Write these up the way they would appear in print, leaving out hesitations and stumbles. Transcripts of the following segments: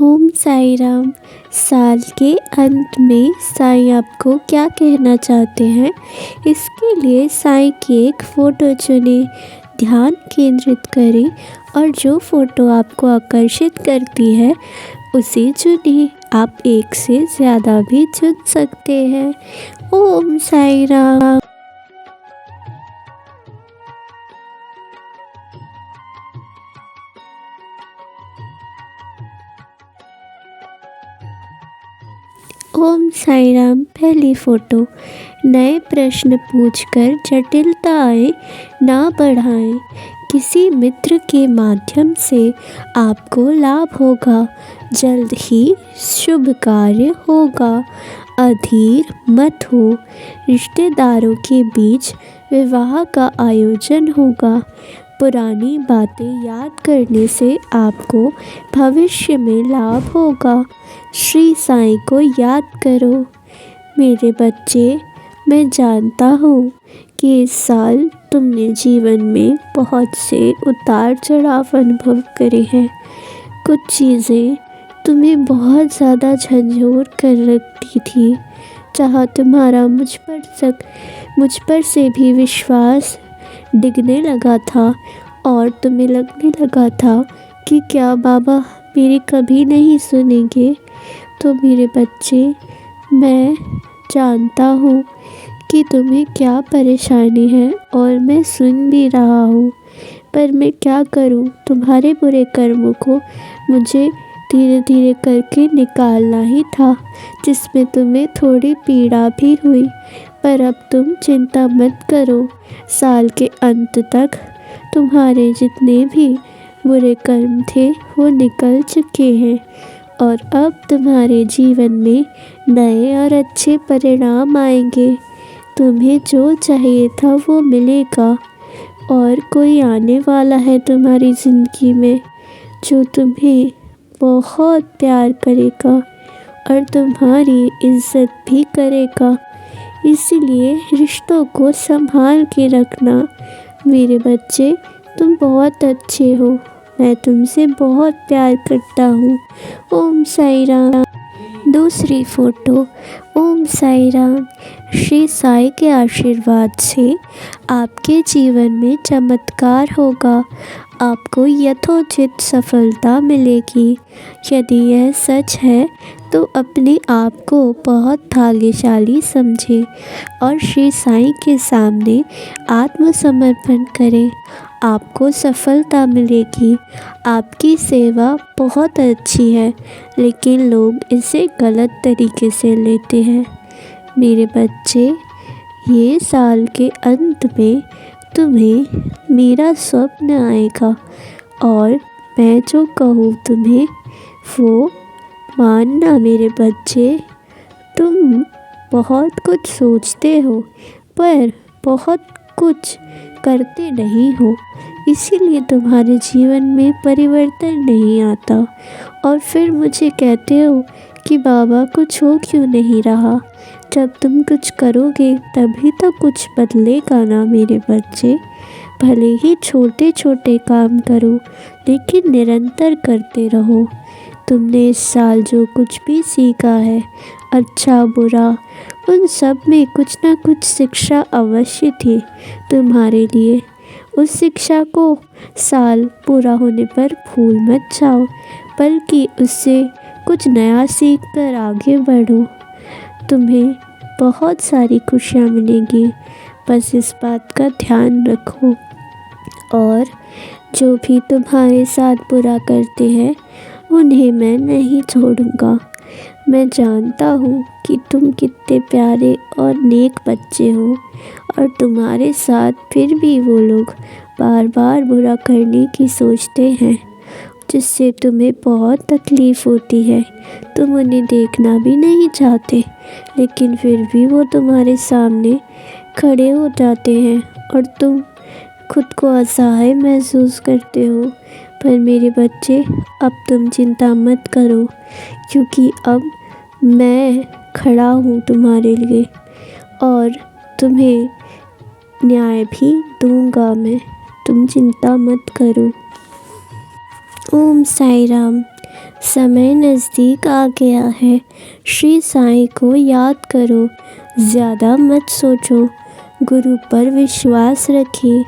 ओम साई राम। साल के अंत में साईं आपको क्या कहना चाहते हैं, इसके लिए साईं की एक फ़ोटो चुनें, ध्यान केंद्रित करें और जो फ़ोटो आपको आकर्षित करती है उसे चुनें। आप एक से ज़्यादा भी चुन सकते हैं। ओम साई राम। ओम साई राम। पहली फ़ोटो। नए प्रश्न पूछकर जटिलता आए ना बढ़ाएं। किसी मित्र के माध्यम से आपको लाभ होगा। जल्द ही शुभ कार्य होगा। अधीर मत हो। रिश्तेदारों के बीच विवाह का आयोजन होगा। पुरानी बातें याद करने से आपको भविष्य में लाभ होगा। श्री साईं को याद करो। मेरे बच्चे, मैं जानता हूँ कि इस साल तुमने जीवन में बहुत से उतार चढ़ाव अनुभव करे हैं। कुछ चीज़ें तुम्हें बहुत ज़्यादा झंझोर कर रखती थी, जहाँ तुम्हारा मुझ पर से भी विश्वास डिगने लगा था और तुम्हें लगने लगा था कि क्या बाबा मेरी कभी नहीं सुनेंगे। तो मेरे बच्चे, मैं जानता हूँ कि तुम्हें क्या परेशानी है और मैं सुन भी रहा हूँ, पर मैं क्या करूँ। तुम्हारे बुरे कर्मों को मुझे धीरे धीरे करके निकालना ही था, जिसमें तुम्हें थोड़ी पीड़ा भी हुई। पर अब तुम चिंता मत करो। साल के अंत तक तुम्हारे जितने भी बुरे कर्म थे वो निकल चुके हैं और अब तुम्हारे जीवन में नए और अच्छे परिणाम आएंगे। तुम्हें जो चाहिए था वो मिलेगा और कोई आने वाला है तुम्हारी ज़िंदगी में जो तुम्हें बहुत प्यार करेगा और तुम्हारी इज्जत भी करेगा। इसलिए रिश्तों को संभाल के रखना। मेरे बच्चे, तुम बहुत अच्छे हो। मैं तुमसे बहुत प्यार करता हूँ। ओम साई राम। दूसरी फ़ोटो। ओम साई राम। श्री साई के आशीर्वाद से आपके जीवन में चमत्कार होगा। आपको यथोचित सफलता मिलेगी। यदि यह सच है तो अपने आप को बहुत भाग्यशाली समझें और श्री साईं के सामने आत्मसमर्पण करें। आपको सफलता मिलेगी। आपकी सेवा बहुत अच्छी है, लेकिन लोग इसे गलत तरीके से लेते हैं। मेरे बच्चे, ये साल के अंत में तुम्हें मेरा स्वप्न आएगा और मैं जो कहूँ तुम्हें वो मानना। मेरे बच्चे, तुम बहुत कुछ सोचते हो पर बहुत कुछ करते नहीं हो, इसीलिए तुम्हारे जीवन में परिवर्तन नहीं आता और फिर मुझे कहते हो कि बाबा कुछ हो क्यों नहीं रहा। जब तुम कुछ करोगे तभी तो कुछ बदलेगा ना। मेरे बच्चे, भले ही छोटे छोटे काम करो लेकिन निरंतर करते रहो। तुमने इस साल जो कुछ भी सीखा है, अच्छा बुरा, उन सब में कुछ ना कुछ शिक्षा अवश्य थी तुम्हारे लिए। उस शिक्षा को साल पूरा होने पर भूल मत जाओ, बल्कि उससे कुछ नया सीख कर आगे बढ़ो। तुम्हें बहुत सारी खुशियाँ मिलेंगी, बस इस बात का ध्यान रखो। और जो भी तुम्हारे साथ बुरा करते हैं उन्हें मैं नहीं छोड़ूंगा। मैं जानता हूँ कि तुम कितने प्यारे और नेक बच्चे हो और तुम्हारे साथ फिर भी वो लोग बार बार बुरा करने की सोचते हैं, जिससे तुम्हें बहुत तकलीफ़ होती है। तुम उन्हें देखना भी नहीं चाहते, लेकिन फिर भी वो तुम्हारे सामने खड़े हो जाते हैं और तुम खुद को असहाय महसूस करते हो। पर मेरे बच्चे, अब तुम चिंता मत करो, क्योंकि अब मैं खड़ा हूँ तुम्हारे लिए और तुम्हें न्याय भी दूंगा मैं। तुम चिंता मत करो। ओम साई राम। समय नज़दीक आ गया है। श्री साईं को याद करो, ज़्यादा मत सोचो, गुरु पर विश्वास रखिए,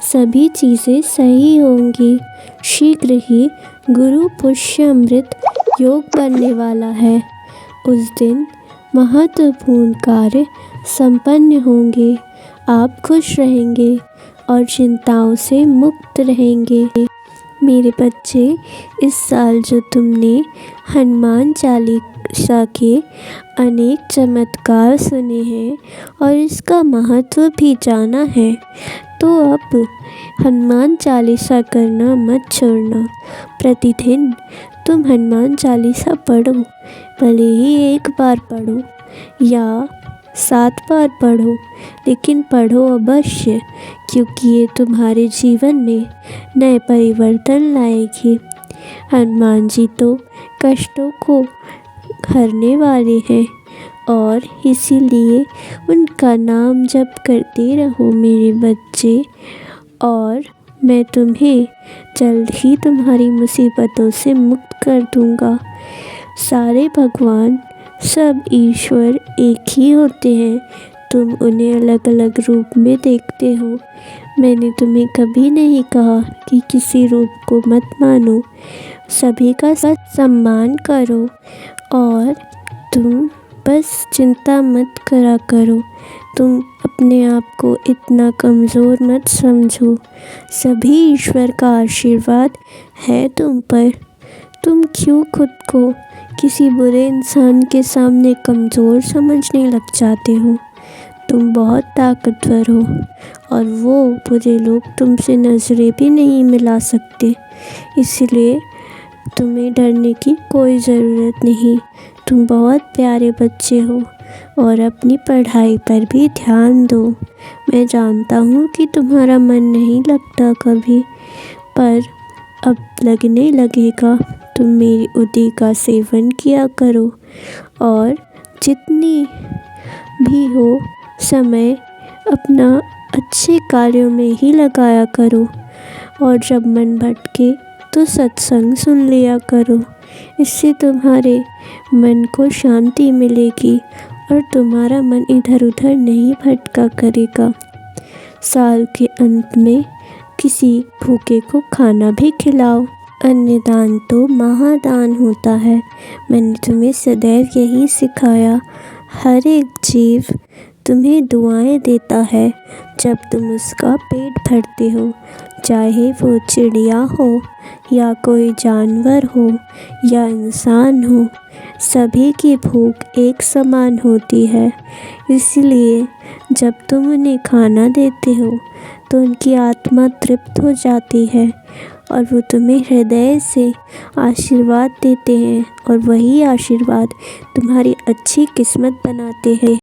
सभी चीज़ें सही होंगी। शीघ्र ही गुरु पुष्य अमृत योग बनने वाला है। उस दिन महत्वपूर्ण कार्य संपन्न होंगे। आप खुश रहेंगे और चिंताओं से मुक्त रहेंगे। मेरे बच्चे, इस साल जो तुमने हनुमान चालीसा के अनेक चमत्कार सुने हैं और इसका महत्व भी जाना है, तो अब हनुमान चालीसा करना मत छोड़ना। प्रतिदिन तुम हनुमान चालीसा पढ़ो, भले ही एक बार पढ़ो या 7 बार पढ़ो, लेकिन पढ़ो अवश्य, क्योंकि ये तुम्हारे जीवन में नए परिवर्तन लाएगी। हनुमान जी तो कष्टों को हरने वाले हैं और इसीलिए उनका नाम जप करते रहो मेरे बच्चे, और मैं तुम्हें जल्द ही तुम्हारी मुसीबतों से मुक्त कर दूंगा। सारे भगवान, सब ईश्वर एक ही होते हैं, तुम उन्हें अलग अलग रूप में देखते हो। मैंने तुम्हें कभी नहीं कहा कि किसी रूप को मत मानो, सभी का सम्मान करो और तुम बस चिंता मत करा करो। तुम अपने आप को इतना कमज़ोर मत समझो, सभी ईश्वर का आशीर्वाद है तुम पर। तुम क्यों खुद को किसी बुरे इंसान के सामने कमज़ोर समझने लग जाते हो? तुम बहुत ताकतवर हो और वो बुरे लोग तुमसे नज़रें भी नहीं मिला सकते, इसलिए तुम्हें डरने की कोई ज़रूरत नहीं। तुम बहुत प्यारे बच्चे हो और अपनी पढ़ाई पर भी ध्यान दो। मैं जानता हूँ कि तुम्हारा मन नहीं लगता कभी, पर अब लगने लगेगा। तुम मेरी उदी का सेवन किया करो और जितनी भी हो समय अपना अच्छे कार्यों में ही लगाया करो, और जब मन भटके तो सत्संग सुन लिया करो। इससे तुम्हारे मन को शांति मिलेगी और तुम्हारा मन इधर उधर नहीं भटका करेगा। साल के अंत में किसी भूखे को खाना भी खिलाओ, अन्नदान तो महादान होता है। मैंने तुम्हें सदैव यही सिखाया। हर एक जीव तुम्हें दुआएं देता है जब तुम उसका पेट भरते हो, चाहे वो चिड़िया हो या कोई जानवर हो या इंसान हो, सभी की भूख एक समान होती है। इसलिए जब तुम उन्हें खाना देते हो तो उनकी आत्मा तृप्त हो जाती है और वो तुम्हें हृदय से आशीर्वाद देते हैं, और वही आशीर्वाद तुम्हारी अच्छी किस्मत बनाते हैं।